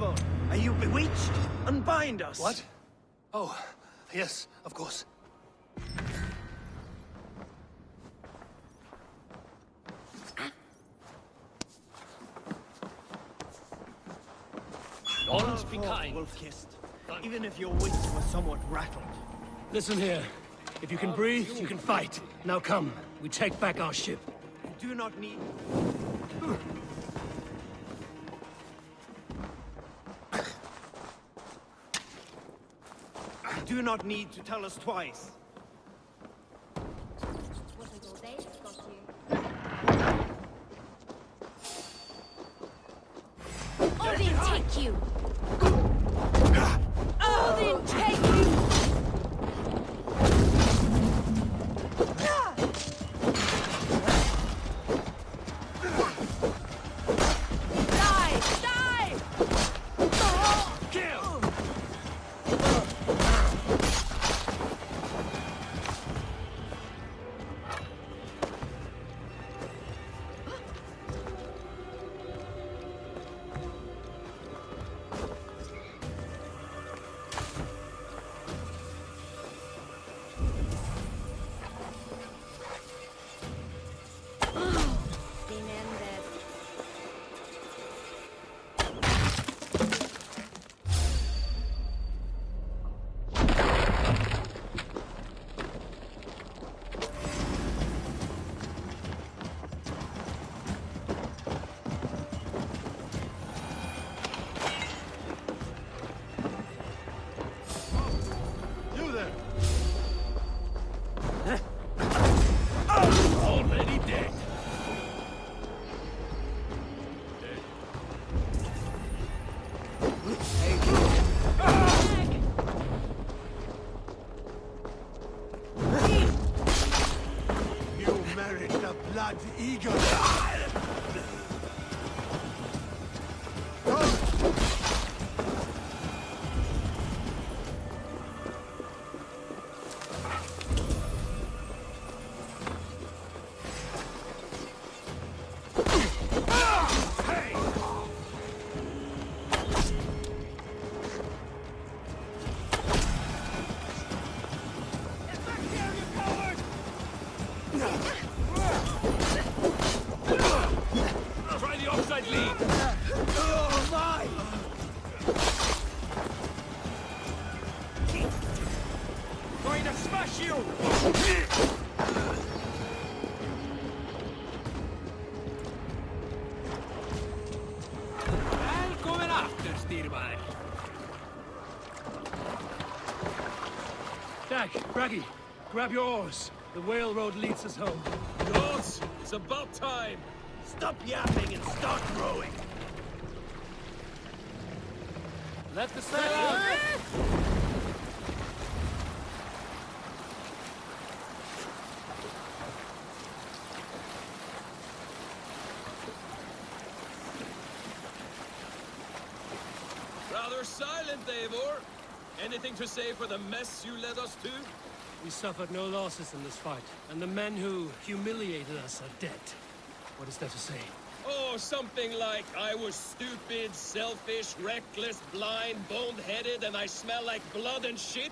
Eivor, are you bewitched? Unbind us. What? Oh, yes, of course. Always be kind. Wolf-kissed, even if your wits were somewhat rattled. Listen here. If you can breathe, you can fight. Now come, we take back our ship. You do not need... You do not need to tell us twice. Wasn't all day it's got you. Odin take you! Odin take you! Die! Die! Kill! Been ended. You there! Already dead. You merit the blood eagle! Try the offside lead. Oh my! Going to smash you! Välkommen after, styrmannen. Dak, Braggy, grab your oars. The whale road leads us home. Gods, it's about time! Stop yapping and start rowing! Let the sail out. Rather silent, Eivor. Anything to say for the mess you led us to? We suffered no losses in this fight, and the men who humiliated us are dead. What is there to say? Oh, something like, I was stupid, selfish, reckless, blind, bone-headed, and I smell like blood and shit?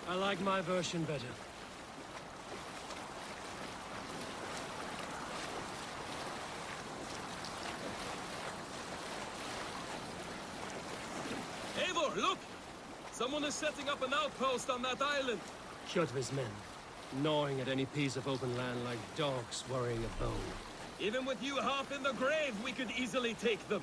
I like my version better. Eivor, look! Someone is setting up an outpost on that island. Kjotve's men, gnawing at any piece of open land like dogs worrying a bone. Even with you half in the grave, we could easily take them.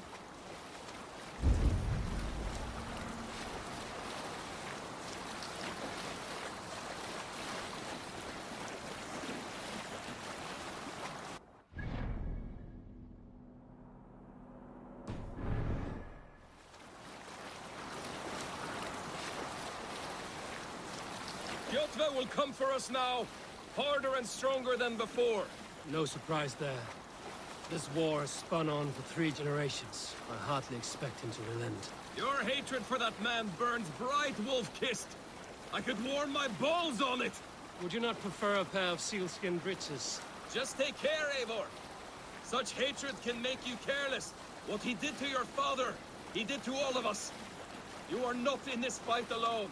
Kjotve will come for us now, harder and stronger than before. No surprise there. This war has spun on for 3 generations. I hardly expect him to relent. Your hatred for that man burns bright, wolf-kissed. I could warm my balls on it. Would you not prefer a pair of sealskin breeches? Just take care, Eivor. Such hatred can make you careless. What he did to your father, He did to all of us. You are not in this fight alone.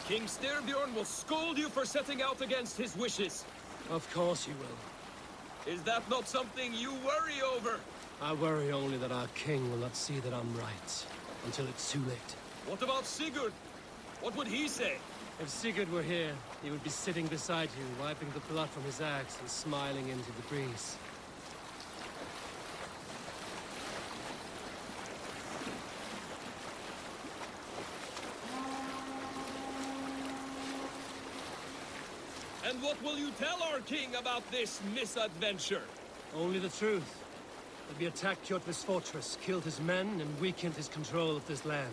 King Styrbjorn will scold you for setting out against his wishes. Of course you will. Is that not something you worry over? I worry only that our king will not see that I'm right, until it's too late. What about Sigurd? What would he say? If Sigurd were here, he would be sitting beside you, wiping the blood from his axe and smiling into the breeze. And what will you tell our king about this misadventure? Only the truth. That we attacked Kjotve's fortress, killed his men, and weakened his control of this land.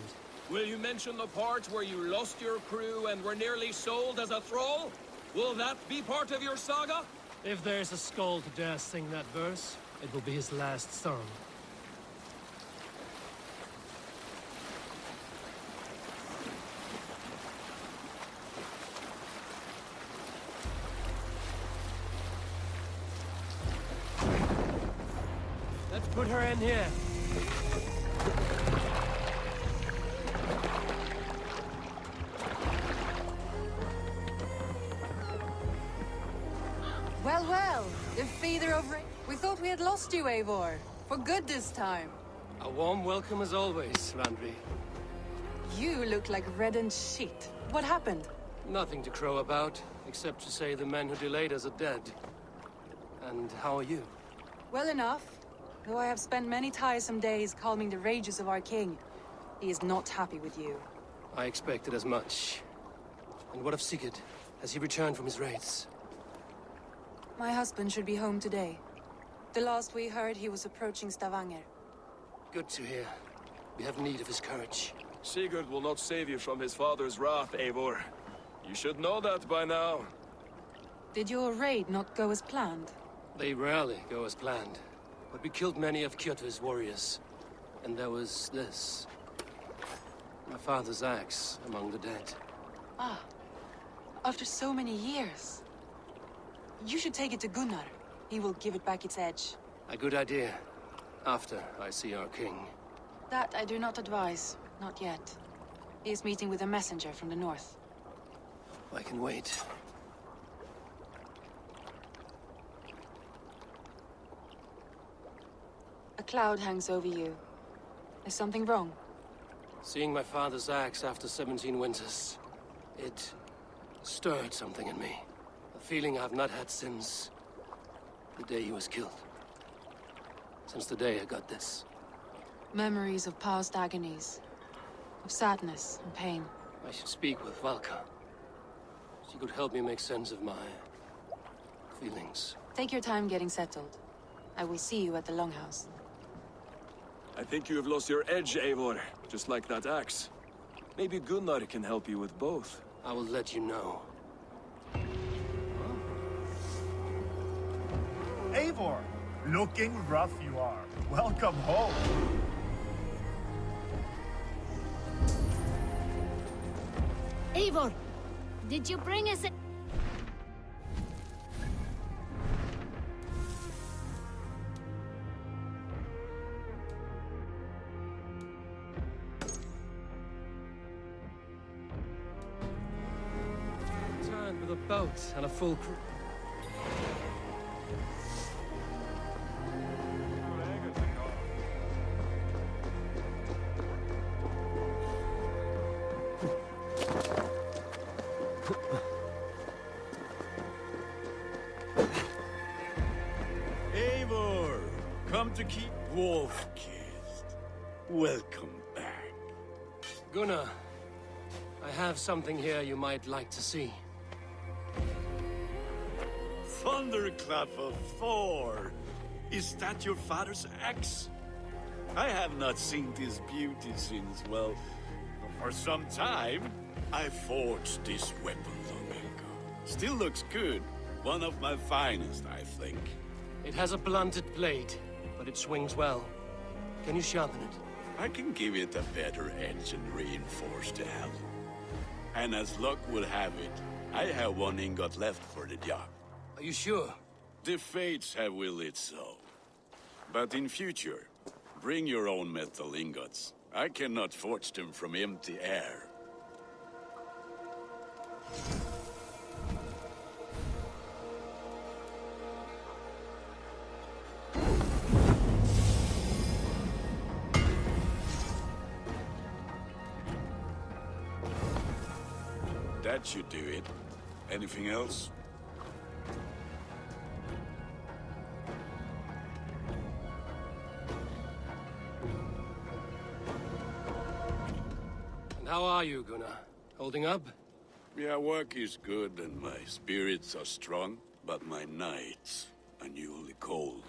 Will you mention the part where you lost your crew and were nearly sold as a thrall? Will that be part of your saga? If there's a Skald to dare sing that verse, it will be his last song. Let's put her in here. Well, well, the feeder of rain. We thought we had lost you, Eivor. For good this time. A warm welcome as always, Landry. You look like reddened sheet. What happened? Nothing to crow about, except to say the men who delayed us are dead. And how are you? Well enough. Though I have spent many tiresome days calming the rages of our king. He is not happy with you. I expected as much. And what of Sigurd? Has he returned from his raids? My husband should be home today. The last we heard, he was approaching Stavanger. Good to hear. We have need of his courage. Sigurd will not save you from his father's wrath, Eivor. You should know that by now. Did your raid not go as planned? They rarely go as planned. But we killed many of Kjotve's warriors. And there was this. My father's axe among the dead. Ah. After so many years. You should take it to Gunnar. He will give it back its edge. A good idea. After I see our king. That I do not advise. Not yet. He is meeting with a messenger from the north. I can wait. A cloud hangs over you. Is something wrong? Seeing my father's axe after 17 winters, it stirred something in me. A feeling I've not had since the day he was killed. Since the day I got this. Memories of past agonies. Of sadness and pain. I should speak with Valka. She could help me make sense of my feelings. Take your time getting settled. I will see you at the Longhouse. I think you have lost your edge, Eivor. Just like that axe. Maybe Gunnar can help you with both. I will let you know. Eivor, looking rough you are. Welcome home. Eivor, did you bring us a... Returned with a boat and a full crew. Eivor, come to keep wolf-kissed. Welcome back. Gunnar, I have something here you might like to see. Thunderclap of Thor! Is that your father's axe? I have not seen this beauty since, well, for some time. I forged this weapon long ago. Still looks good. One of my finest, I think. It has a blunted blade, but it swings well. Can you sharpen it? I can give it a better edge and reinforce the handle. And as luck will have it, I have one ingot left for the job. Are you sure? The fates have willed it so. But in future, bring your own metal ingots. I cannot forge them from empty air. That should do it. Anything else? And how are you, Gunnar? Holding up? Yeah, work is good and my spirits are strong, but my nights are newly cold.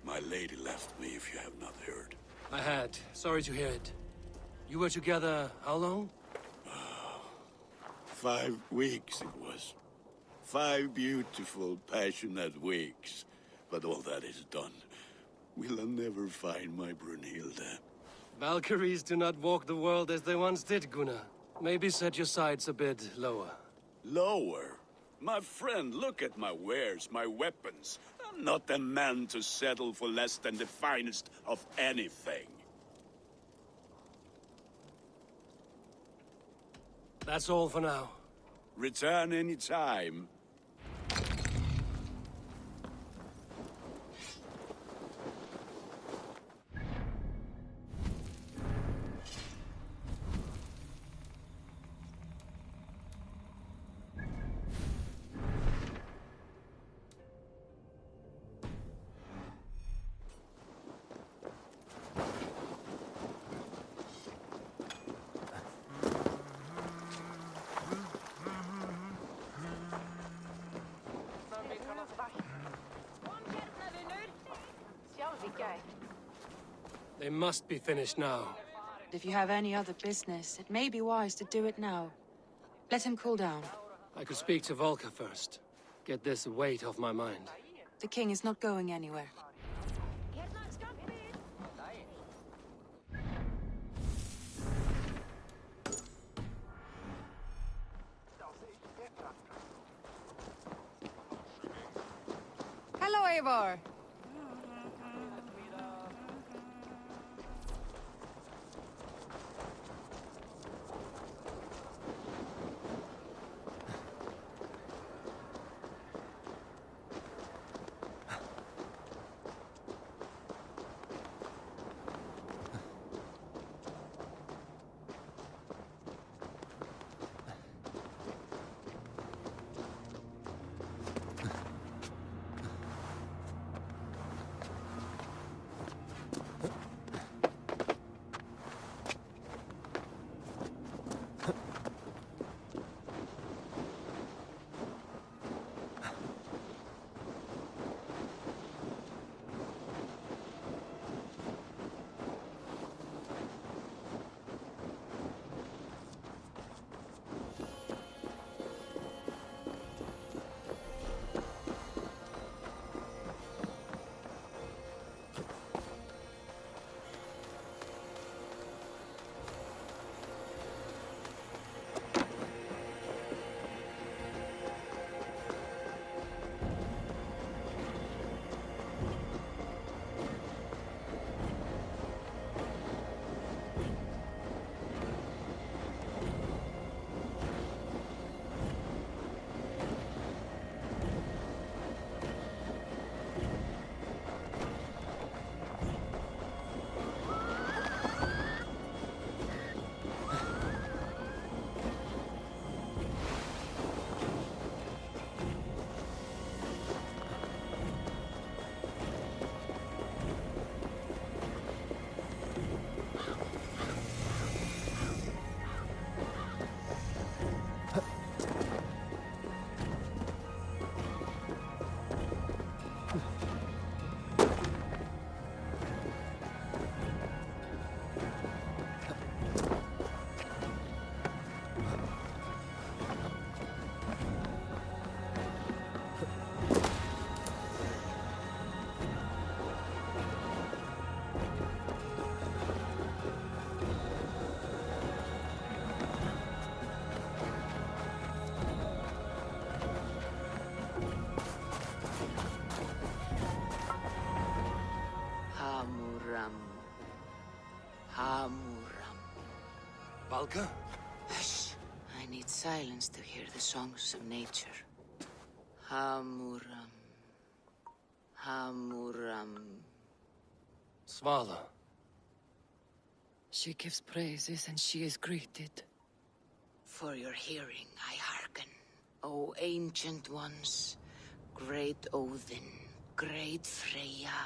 My lady left me, if you have not heard. I had. Sorry to hear it. You were together how long? 5 weeks it was. 5 beautiful, passionate weeks. But all that is done. Will I never find my Brunhilde? Valkyries do not walk the world as they once did, Gunnar. Maybe set your sights a bit lower. Lower? My friend, look at my wares, my weapons. I'm not a man to settle for less than the finest of anything. That's all for now. Return any time. They must be finished now. If you have any other business, it may be wise to do it now. Let him cool down. I could speak to Volker first. Get this weight off my mind. The king is not going anywhere. Hello, Eivor. Hamuram. Valka? Hush. I need silence to hear the songs of nature. Hamuram. Hamuram. Svala. She gives praises and she is greeted. For your hearing, I hearken. O ancient ones, great Odin, great Freya,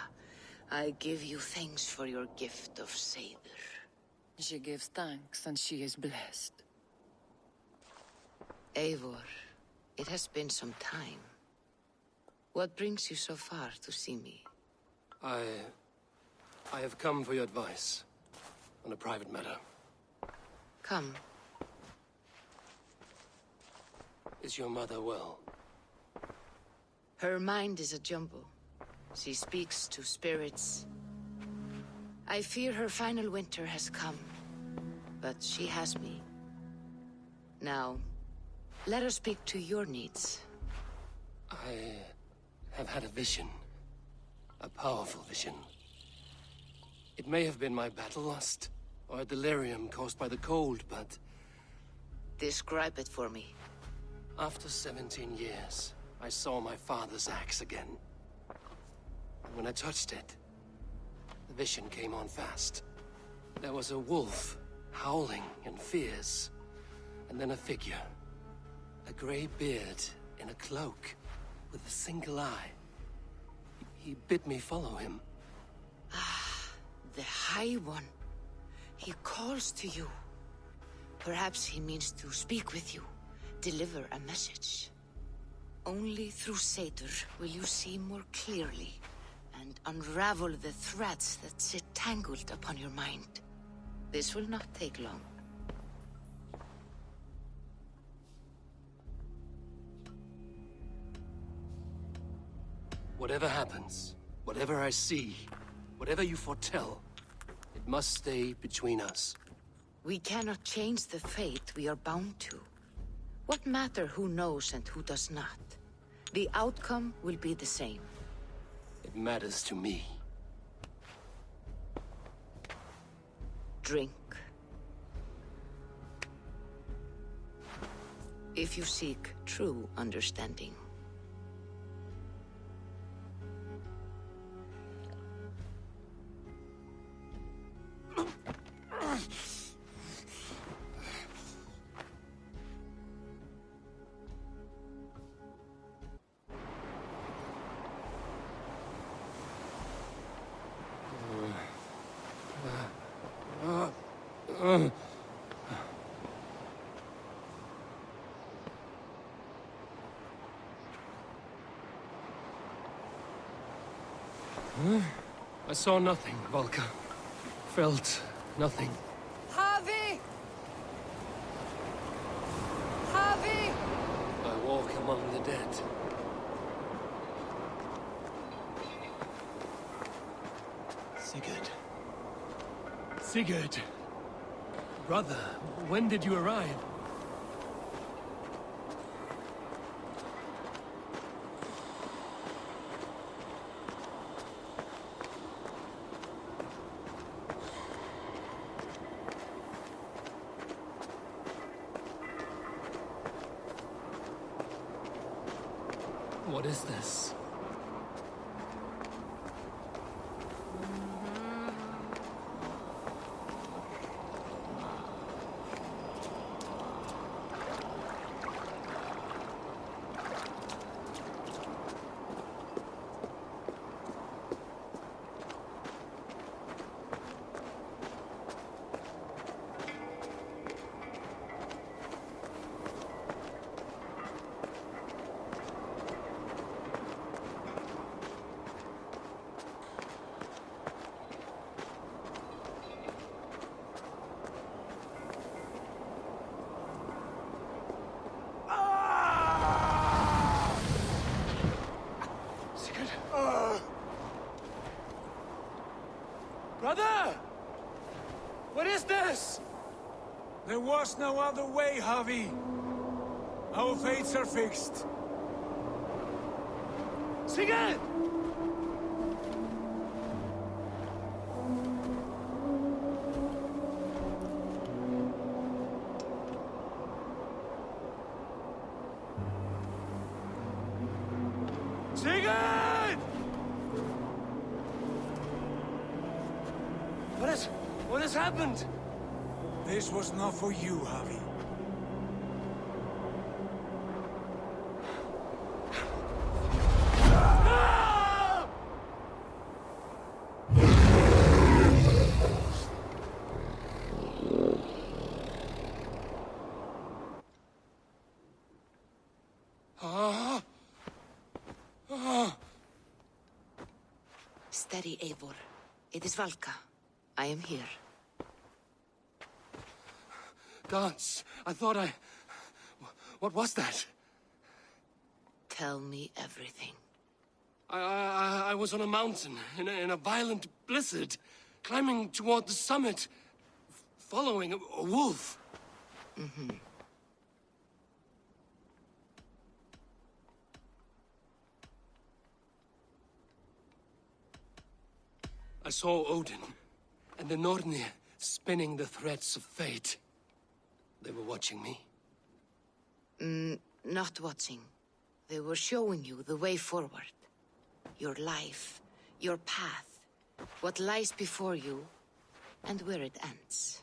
I give you thanks for your gift of Seder. She gives thanks and she is blessed. Eivor, it has been some time. What brings you so far to see me? I have come for your advice on a private matter. Come. Is your mother well? Her mind is a jumble. She speaks to spirits. I fear her final winter has come, but she has me. Now, let her speak to your needs. I have had a vision. A powerful vision. It may have been my battle lust, or a delirium caused by the cold, but... Describe it for me. After 17 years, I saw my father's axe again. And when I touched it, the vision came on fast. There was a wolf, howling and fierce, and then a figure. A grey beard in a cloak, with a single eye. He bid me follow him. Ah, the High One. He calls to you. Perhaps he means to speak with you, deliver a message. Only through Seder will you see more clearly and unravel the threads that sit tangled upon your mind. This will not take long. Whatever happens, whatever I see, whatever you foretell, it must stay between us. We cannot change the fate we are bound to. What matter who knows and who does not? The outcome will be the same. It matters to me. Drink. If you seek true understanding. I saw nothing, Valka. Felt nothing. Javi! Javi! I walk among the dead. Sigurd. Sigurd! Brother, when did you arrive? What is this? Brother! What is this? There was no other way, Javi. Our fates are fixed. Sigurd! What has happened? This was not for you, Javi. Steady, Eivor. It is Valka. I am here. Gods, I thought I... What was that? Tell me everything. I was on a mountain, in a violent blizzard, climbing toward the summit, following a wolf. Mm-hmm. I saw Odin and the Nornir spinning the threads of fate. They were watching me. Not watching. They were showing you the way forward. Your life, your path, what lies before you, and where it ends.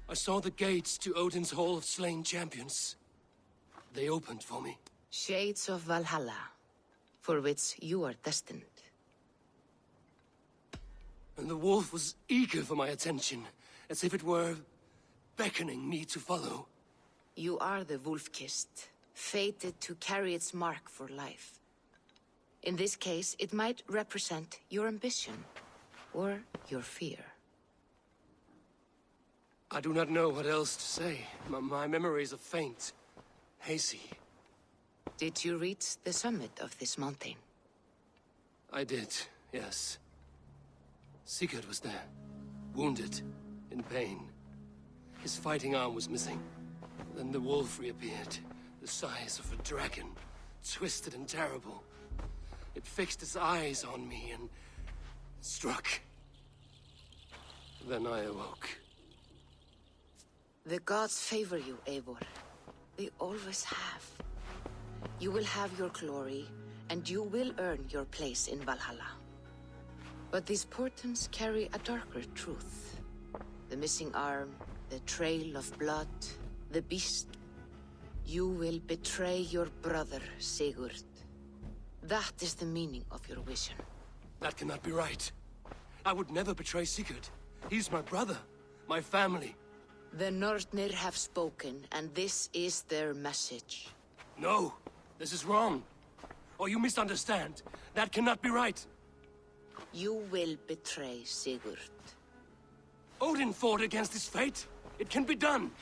I saw the gates to Odin's Hall of Slain Champions. They opened for me. Shades of Valhalla, for which you are destined. And the wolf was eager for my attention, as if it were beckoning me to follow. You are the wolf-kissed, fated to carry its mark for life. In this case, it might represent your ambition, or your fear. I do not know what else to say. My memories are faint, hazy. Did you reach the summit of this mountain? I did, yes. Sigurd was there, wounded, in pain. His fighting arm was missing. Then the wolf reappeared, the size of a dragon, twisted and terrible. It fixed its eyes on me and struck. Then I awoke. The gods favor you, Eivor. They always have. You will have your glory, and you will earn your place in Valhalla. But these portents carry a darker truth. The missing arm, the trail of blood, the beast. You will betray your brother, Sigurd. That is the meaning of your vision. That cannot be right. I would never betray Sigurd. He's my brother, my family. The Nornir have spoken, and this is their message. No, this is wrong. Or you misunderstand. That cannot be right. You will betray Sigurd. Odin fought against his fate. It can be done.